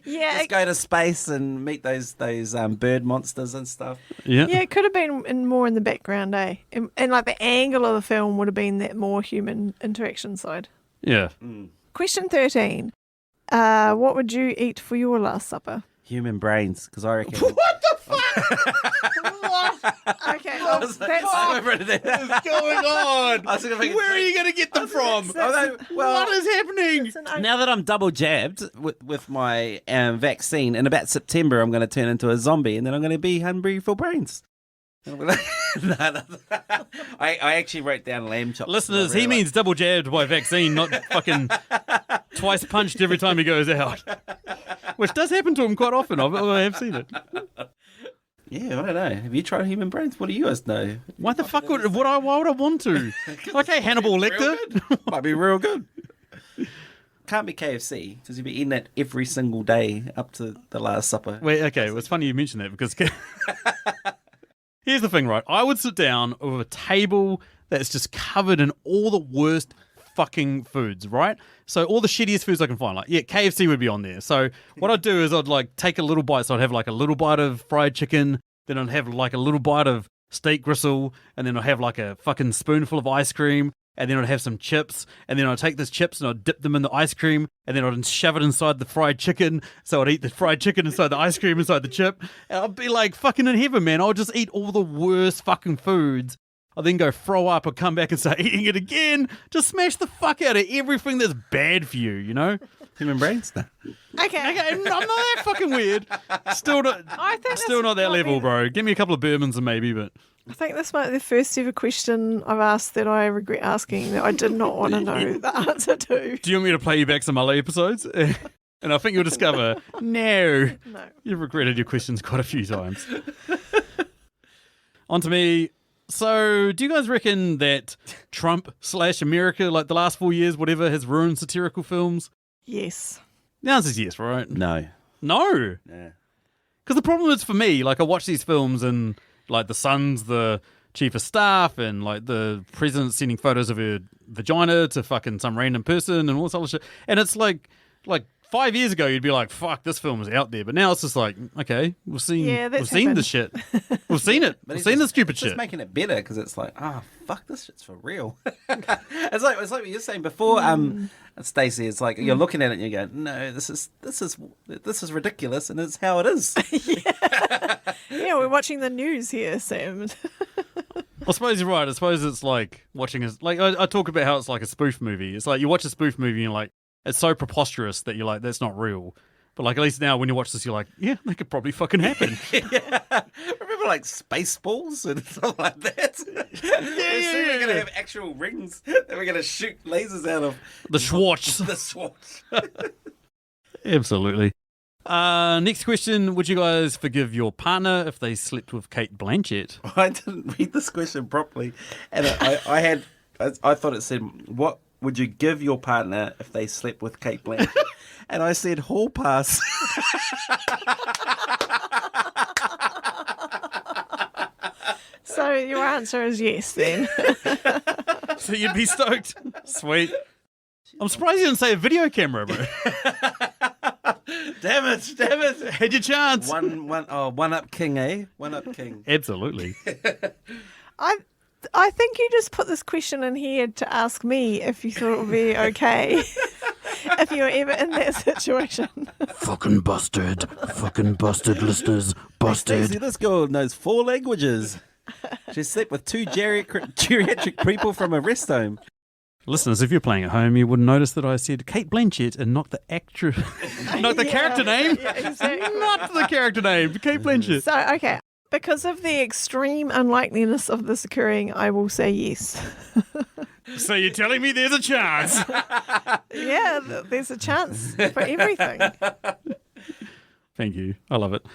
Yeah, Just go to space and meet those bird monsters and stuff. Yeah. yeah, it could have been more in the background, eh? And like the angle of the film would have been that more human interaction side. Yeah. Question 13. What would you eat for your last supper? Human brains, because I reckon. What the Okay, well, that's What is going on? I was gonna make it Where are you going to get them from? What is happening? it's an Now that I'm double jabbed with my vaccine, in about September, I'm going to turn into a zombie, and then I'm going to be hungry for brains. No. I actually wrote down lamb chops. Listeners, he means double jabbed by vaccine, not fucking twice punched every time he goes out. Which does happen to him quite often. I have seen it. Yeah, I don't know. Have you tried human brains? What do you guys know? Why the fuck why would I want to? Okay, Hannibal Lecter. Might be real good. Can't be KFC, because you'd be eating that every single day up to the Last Supper. Wait, okay, well, it's funny you mention that because here's the thing, right? I would sit down with a table that's just covered in all the worst fucking foods, right? So all the shittiest foods I can find, like, yeah, KFC would be on there. So what I'd do is I'd like take a little bite. So I'd have like a little bite of fried chicken, then I'd have like a little bite of steak gristle, and then I'd have like a fucking spoonful of ice cream, and then I'd have some chips, and then I'd take those chips and I'd dip them in the ice cream, and then I'd shove it inside the fried chicken. So I'd eat the fried chicken inside the ice cream inside the chip, and I'd be like fucking in heaven, man. I'll just eat all the worst fucking foods. I'll then go throw up or come back and start eating it again. Just smash the fuck out of everything that's bad for you, you know? Human brains? No. Okay. I'm not that fucking weird. Still not, I think still not that might level, be- bro. Give me a couple of bourbons and maybe, but... I think this might be the first ever question I've asked that I regret asking that I did not want to know the answer to. Do you want me to play you back some other episodes? And I think you'll discover, no, No. you've regretted your questions quite a few times. On to me. So, do you guys reckon that Trump/America, like the last 4 years, whatever, has ruined satirical films? Yes. The answer's yes, right? No. No. Yeah. Because the problem is for me, like I watch these films and like the son's the chief of staff and like the president sending photos of her vagina to fucking some random person and all this other shit. And it's like 5 years ago, you'd be like, fuck, this film is out there. But now it's just like, okay, we've seen this shit. We've seen it. We've seen the stupid It's just shit. making it better, because it's like, fuck, this shit's for real. it's like what you were saying before, Stacey. It's like you're looking at it and you go, no, this is ridiculous, and it's how it is. Yeah, we're watching the news here, Sam. I suppose you're right. I suppose it's like watching I talk about how it's like a spoof movie. It's like you watch a spoof movie and you're like, it's so preposterous that you're like, that's not real. But like at least now when you watch this, you're like, yeah, that could probably fucking happen. Remember like Spaceballs and stuff like that? We're going to have actual rings that we're going to shoot lasers out of. The Schwartz. The Schwartz. Absolutely. Next question. Would you guys forgive your partner if they slept with Kate Blanchett? I didn't read this question properly, and I thought it said, what would you give your partner if they slept with Kate Blanchett? And I said, hall pass. So your answer is yes, then. So you'd be stoked. Sweet. I'm surprised you didn't say a video camera, bro. Damn it. Had your chance. One up king, eh? One up king. Absolutely. I think you just put this question in here to ask me if you thought it would be okay if you were ever in that situation. Fucking busted, listeners. Stacey, this girl knows 4 languages. She slept with 2 geriatric people from a rest home. Listeners, if you're playing at home, you would notice that I said Kate Blanchett and not the actress, not the character name. Yeah, exactly. Not the character name, Kate Blanchett. So, okay. Because of the extreme unlikeliness of this occurring, I will say yes. So you're telling me there's a chance? Yeah, there's a chance for everything. Thank you. I love it.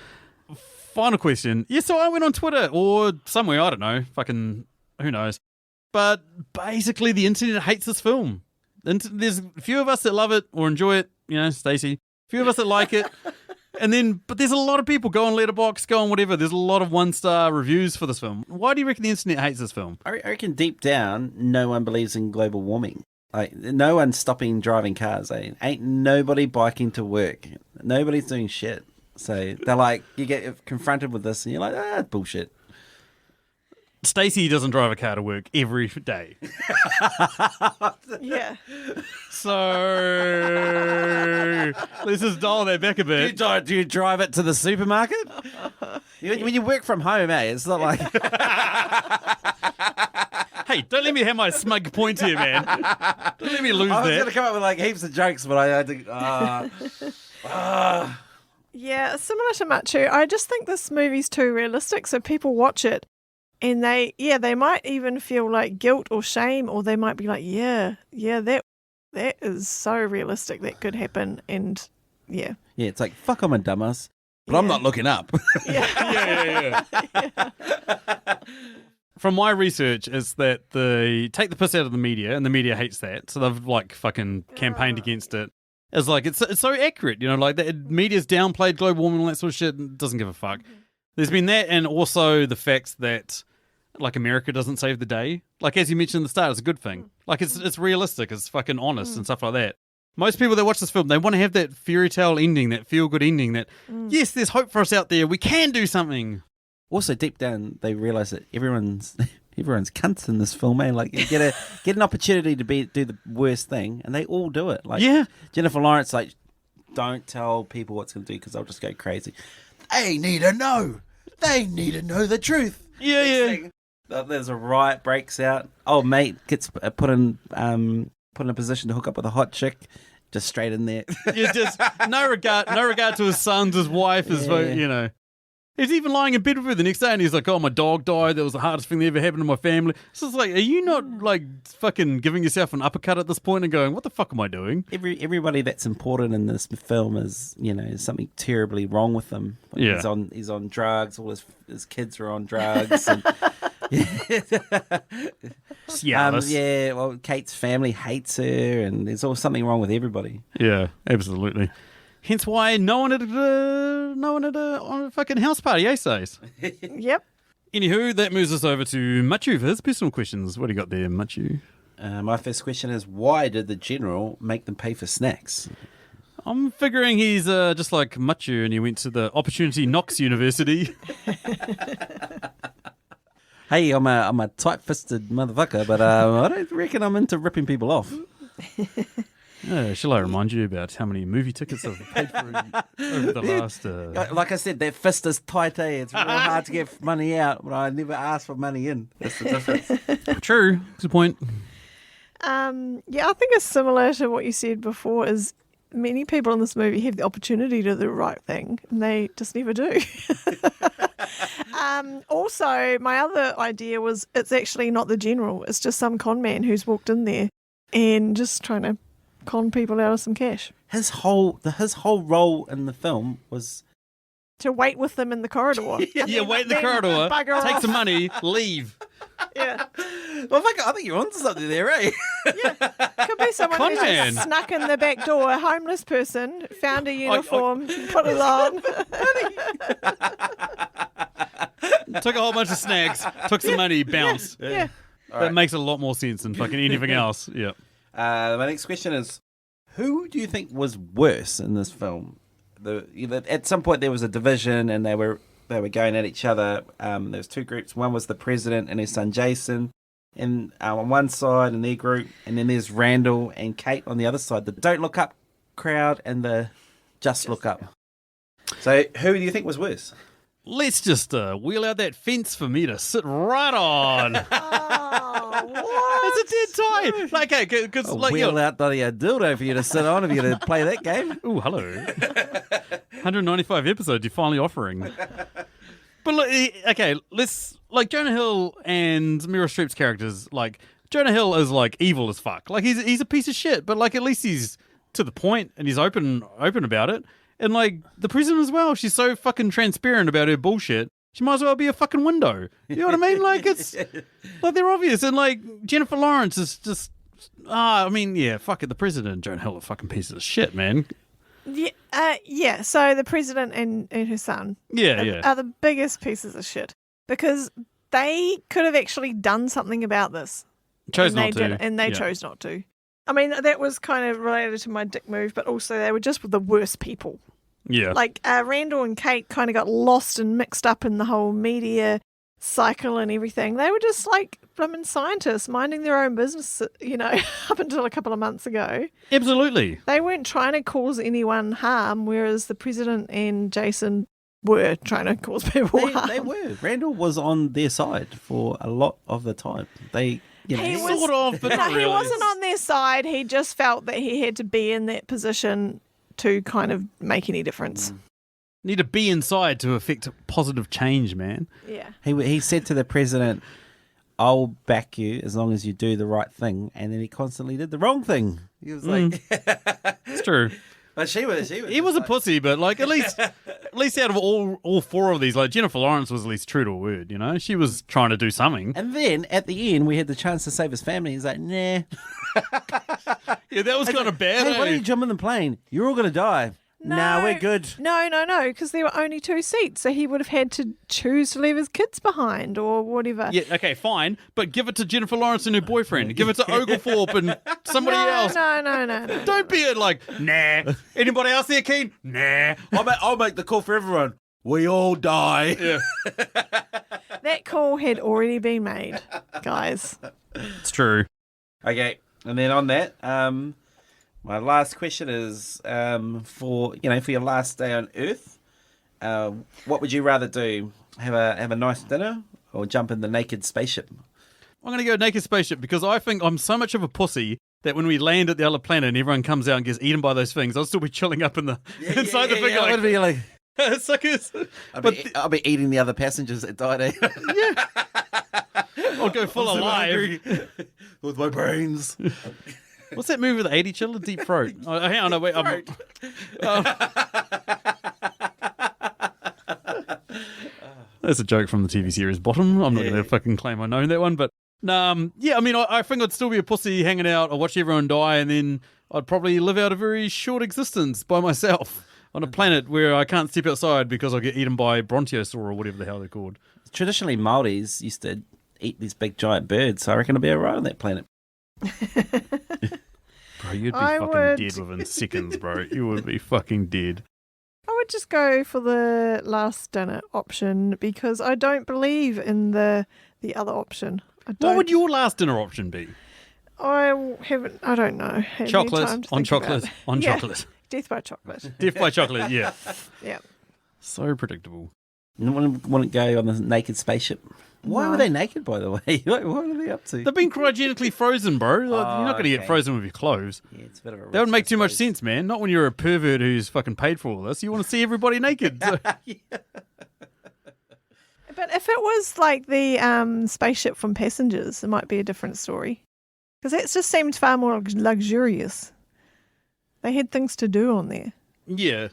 Final question. Yeah, so I went on Twitter or somewhere, I don't know, fucking who knows. But basically the internet hates this film. There's a few of us that love it or enjoy it, you know, Stacey. A few of us that like it. But there's a lot of people, go on Letterboxd, go on whatever. There's a lot of 1-star reviews for this film. Why do you reckon the internet hates this film? I reckon deep down, no one believes in global warming. Like, no one's stopping driving cars. Ain't nobody biking to work. Nobody's doing shit. So they're like, you get confronted with this and you're like, bullshit. Stacey doesn't drive a car to work every day. Yeah. So let's just dial that back a bit. Do you drive it to the supermarket? When you work from home, it's not like... Hey, don't let me have my smug point here, man. Don't let me lose I was that. going to come up with like heaps of jokes, but I had to... Yeah, similar to Matiu. I just think this movie's too realistic, so people watch it and they might even feel like guilt or shame, or they might be like, yeah, that is so realistic, that could happen, and yeah. Yeah, it's like, fuck, I'm a dumbass, but I'm Yeah. not looking up. Yeah. From my research, is that they take the piss out of the media, and the media hates that, so they've like fucking campaigned against it. It's like it's so accurate, like the media's downplayed global warming and all that sort of shit, and doesn't give a fuck. There's been that, and also the fact that like America doesn't save the day. Like as you mentioned at the start, it's a good thing. Like it's realistic, it's fucking honest and stuff like that. Most people that watch this film, they want to have that fairy tale ending, that feel good ending. That yes, there's hope for us out there. We can do something. Also, deep down, they realise that everyone's cunts in this film, Like, you get an opportunity to do the worst thing, and they all do it. Like, Yeah. Jennifer Lawrence, like, don't tell people what's going to do because they'll just go crazy. They need to know. They need to know the truth. Yeah. There's a riot breaks out. Old mate gets put in a position to hook up with a hot chick. Just straight in there. Yeah, just no regard to his sons, his wife, his He's even lying in bed with her the next day, and he's like, "Oh, my dog died. That was the hardest thing that ever happened to my family." So it's like, are you not like fucking giving yourself an uppercut at this point and going, "What the fuck am I doing?" Everybody that's important in this film is, something terribly wrong with them. Like, Yeah. he's on drugs. All his kids are on drugs. And, well, Kate's family hates her, and there's always something wrong with everybody. Yeah, absolutely. Hence why no one at a fucking house party, Stace? Yep. Anywho, that moves us over to Matiu for his personal questions. What do you got there, Matiu? My first question is, why did the general make them pay for snacks? I'm figuring he's just like Matiu and he went to the Opportunity Knox University. Hey, I'm a tight-fisted motherfucker, but I don't reckon I'm into ripping people off. Shall I remind you about how many movie tickets I've paid for over the last... Like I said, that fist is tight, It's real hard to get money out, but I never ask for money in. That's the difference. True. Good point. I think it's similar to what you said before, is many people in this movie have the opportunity to do the right thing, and they just never do. Also, my other idea was it's actually not the general. It's just some con man who's walked in there and just trying to con people out of some cash. His whole role in the film was To wait with them in the corridor. Wait in the corridor, bugger take off. some money, leave. Yeah. Well, I think you're onto something there, eh? Could be someone Con who man. just snuck in the back door, a homeless person, found a uniform, put it on. Took a whole bunch of snacks, took some money, bounced. Yeah. That makes a lot more sense than fucking anything else. Yeah. My next question is, who do you think was worse in this film? At some point there was a division, and they were going at each other. There was two groups. One was the president and his son Jason, and on one side in their group, and then there's Randall and Kate on the other side. The Don't Look Up crowd and the Just Look Up. So who do you think was worse? Let's just wheel out that fence for me to sit right on. Oh, what? It's a dead tie. Like, okay, because like Wheel out a dildo for you to sit on if you're going to play that game. Ooh, hello. 195 episodes you're finally offering. But look, okay, let's like Jonah Hill and Meryl Streep's characters. Like Jonah Hill is like evil as fuck. Like he's a piece of shit, but like at least he's to the point and he's open about it. And like the president as well, she's so fucking transparent about her bullshit. She might as well be a fucking window. You know what I mean? Like it's like they're obvious. And like Jennifer Lawrence is just fuck it. The president and Jonah Hill are fucking pieces of shit, man. Yeah. So the president and her son are the biggest pieces of shit because they could have actually done something about this. Chose not to. Didn't, and they chose not to. I mean, that was kind of related to my dick move, but also they were just the worst people. Yeah. Like Randall and Kate kind of got lost and mixed up in the whole media cycle and everything. They were just like blooming scientists minding their own business, up until a couple of months ago. Absolutely. They weren't trying to cause anyone harm, whereas the president and Jason were trying to cause people harm. They were. Randall was on their side for a lot of the time. They, He was- Sort of, but not He really. wasn't on their side. He just felt that he had to be in that position to kind of make any difference. Need to be inside to affect positive change, man. Yeah. he said to the president, "I'll back you as long as you do the right thing," and then he constantly did the wrong thing. He was like, It's true. but she was. He was a pussy, but like at least out of all four of these, like Jennifer Lawrence was at least true to her word. She was trying to do something. And then at the end, we had the chance to save his family. He's like, "Nah." Yeah, that was kind of bad. Hey, why eh? don't you jump in the plane? You're all gonna die. Nah, we're good. No, because there were only 2 seats, so he would have had to choose to leave his kids behind or whatever. Yeah, okay, fine, but give it to Jennifer Lawrence and her boyfriend. Give it to Oglethorpe and somebody else. No. Don't be like, nah. Anybody else there keen? Nah. I'll make the call for everyone. We all die. Yeah, That call had already been made, guys. it's true. Okay, and then on that, my last question is for your last day on Earth, what would you rather do? Have a nice dinner or jump in the naked spaceship? I'm going to go naked spaceship because I think I'm so much of a pussy that when we land at the other planet and everyone comes out and gets eaten by those things, I'll still be chilling up in the inside the thing I'd be like, suckers. I'll be eating the other passengers that died. I'll go full alive. With my brains. What's that movie with the 80 chiller? Deep Throat. Oh, hang on, no, wait. That's a joke from the TV series Bottom. I'm not going to fucking claim I know that one, but yeah, I mean, I think I'd still be a pussy hanging out. I'd watch everyone die, and then I'd probably live out a very short existence by myself on a planet where I can't step outside because I'll get eaten by Brontosaur or whatever the hell they're called. Traditionally, Māoris used to eat these big giant birds, so I reckon I'd be alright on that planet. Bro, you'd be I fucking would- dead within seconds, bro. You would be fucking dead. I would just go for the last dinner option because I don't believe in the other option. What would your last dinner option be? I don't know. Had any Chocolate time to on think chocolate about it. on Yeah. chocolate. Death by chocolate. Death by chocolate, yeah. Yeah. So predictable. You wouldn't go on the naked spaceship. Why No. were they naked, by the way? What are they up to? They've been cryogenically frozen, bro. Like, you're not going to get okay. frozen with your clothes. Yeah, it's a bit of a That would risk, make I too much suppose. sense, man. Not when you're a pervert who's fucking paid for all this. You want to see everybody naked. So- But if it was like the spaceship from Passengers, it might be a different story. Because it just seemed far more luxurious. They had things to do on there. yeah.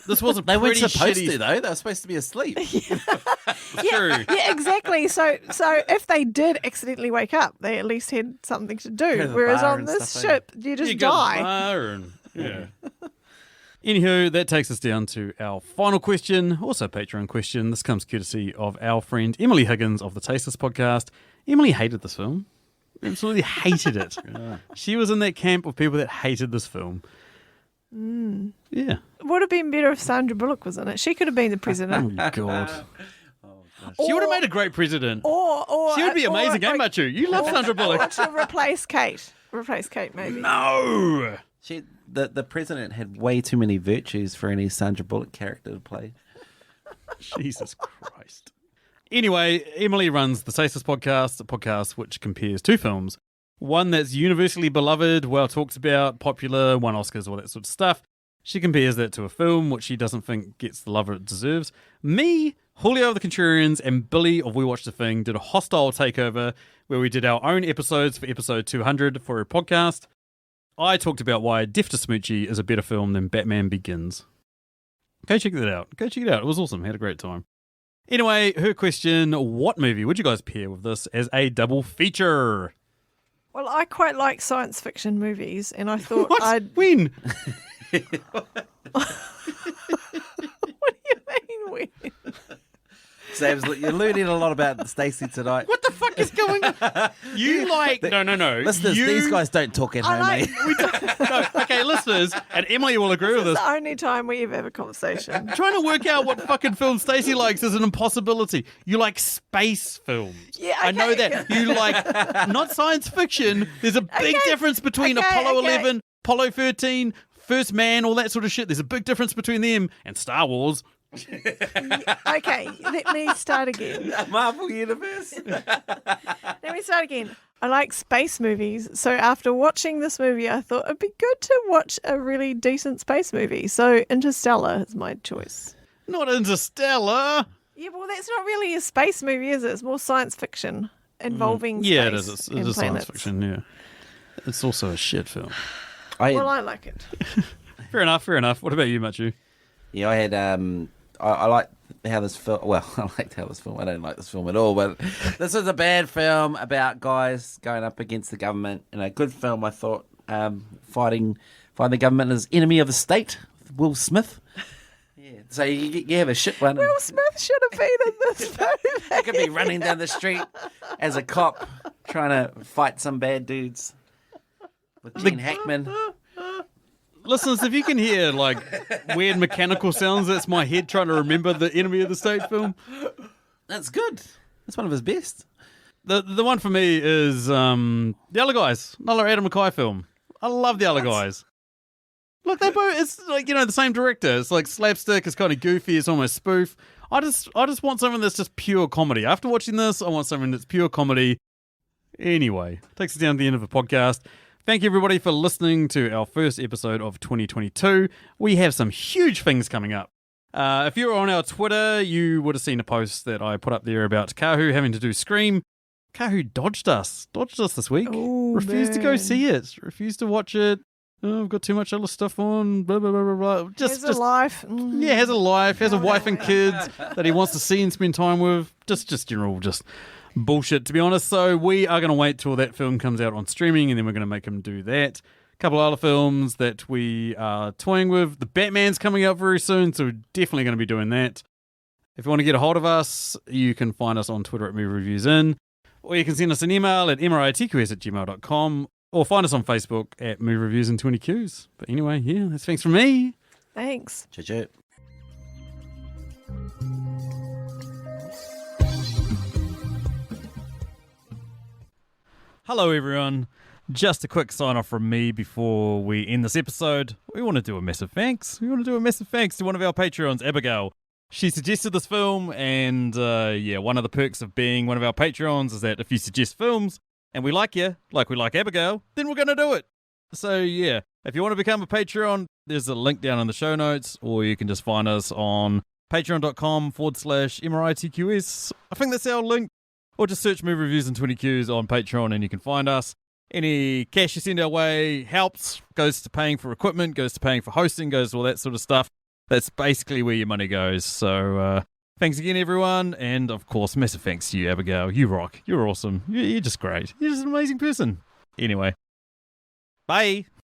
This was a They weren't pretty supposed shitty... to, though. They were supposed to be asleep. True. Yeah, exactly. So if they did accidentally wake up, they at least had something to Go do. to the Whereas bar on and this stuff, eh? ship, you just You go to the die. bar and- yeah. Anywho, that takes us down to our final question, also a Patreon question. This comes courtesy of our friend Emily Higgins of the Tasteless podcast. Emily hated this film. Absolutely hated it. She was in that camp of people that hated this film. Yeah. Would have been better if Sandra Bullock was in it. She could have been the president. Oh, God. She would have made a great president. Or She would be amazing, eh, Matiu? You love Sandra Or Bullock. to replace Kate. Replace Kate, maybe. No. The president had way too many virtues for any Sandra Bullock character to play. Jesus Christ. Anyway, Emily runs the Tasteless podcast, a podcast which compares two films. One that's universally beloved, well talked about, popular, won Oscars, all that sort of stuff. She compares that to a film which she doesn't think gets the love it deserves. Me, Julio of the Contrarians, and Billy of We Watched the Thing did a hostile takeover where we did our own episodes for episode 200 for a podcast. I talked about why Death to Smoochie is a better film than Batman Begins. Go check that out. Go check it out. It was awesome. Had a great time. Anyway, her question, what movie would you guys pair with this as a double feature? Well, I quite like science fiction movies, and I thought What? I'd... When? What do you mean when? Sam's, you're learning a lot about Stacey tonight. What the fuck is going on? You like... No. Listeners, these guys don't talk at home, like- mate. No, okay, listeners, and Emily will agree with It's this. the only time we ever have a conversation. Trying to work out what fucking film Stacey likes is an impossibility. You like space films. Yeah, I know okay. that. You like not science fiction. There's a big Okay, difference between okay, Apollo okay. 11, Apollo 13, First Man, all that sort of shit. There's a big difference between them and Star Wars. Okay, let me start again. Marvel Universe. Let me start again. I like space movies, so after watching this movie, I thought it'd be good to watch a really decent space movie. So Interstellar is my choice. Not Interstellar. Yeah, well, that's not really a space movie, is it? It's more science fiction involving Yeah, space it is. It and is science planets. fiction, yeah. It's also a shit film. Well, I like it. Fair enough. What about you, Matiu? Yeah, I had. I like how this film. Well, I liked how this film. I don't like this film at all, but this is a bad film about guys going up against the government. And a good film, I thought. Fighting the government as enemy of the state. Will Smith. Yeah. So you have a shit one. Will Smith should have been in this movie. You could be running down the street as a cop trying to fight some bad dudes with Gene Hackman. Listeners, if you can hear like weird mechanical sounds, that's my head trying to remember the Enemy of the State film. That's good. That's one of his best. The one for me is The Other Guys, another Adam McKay film. I love The Other Guys. Look, they both, it's like, you know, the same director. It's like slapstick, it's kind of goofy, it's almost spoof. I just want something that's just pure comedy. After watching this, I want something that's pure comedy. Anyway, takes us down to the end of the podcast. Thank you, everybody, for listening to our first episode of 2022. We have some huge things coming up. If you're on our Twitter, you would have seen a post that I put up there about Kahu having to do Scream. Kahu dodged us this week. Oh, refused to go man. see it. Refused to watch it. Oh, I've got too much other stuff on. Blah, blah, blah, blah, blah. Has a life. Yeah, has a life, has a wife and kids that he wants to see and spend time with. Just general, just bullshit, to be honest. So we are going to wait till that film comes out on streaming, and then we're going to make him do that. A couple of other films that we are toying with. The Batman's coming out very soon, so we're definitely going to be doing that. If you want to get a hold of us, you can find us on Twitter at MovieReviewsIn, or you can send us an email at mritqs@gmail.com, or find us on Facebook at Movie Reviews in 20 Qs. But anyway, yeah, that's thanks from me. Thanks. Chit. Hello, everyone. Just a quick sign off from me before we end this episode. We want to do a massive thanks. We want to do a massive thanks to one of our Patreons, Abigail. She suggested this film, and one of the perks of being one of our Patreons is that if you suggest films and we like you, like we like Abigail, then we're going to do it. So, yeah, if you want to become a Patreon, there's a link down in the show notes, or you can just find us on patreon.com/MRITQS. I think that's our link. Or just search Movie Reviews in 20 Qs on Patreon and you can find us. Any cash you send our way helps, goes to paying for equipment, goes to paying for hosting, goes to all that sort of stuff. That's basically where your money goes. So thanks again, everyone. And, of course, massive thanks to you, Abigail. You rock. You're awesome. You're just great. You're just an amazing person. Anyway, bye.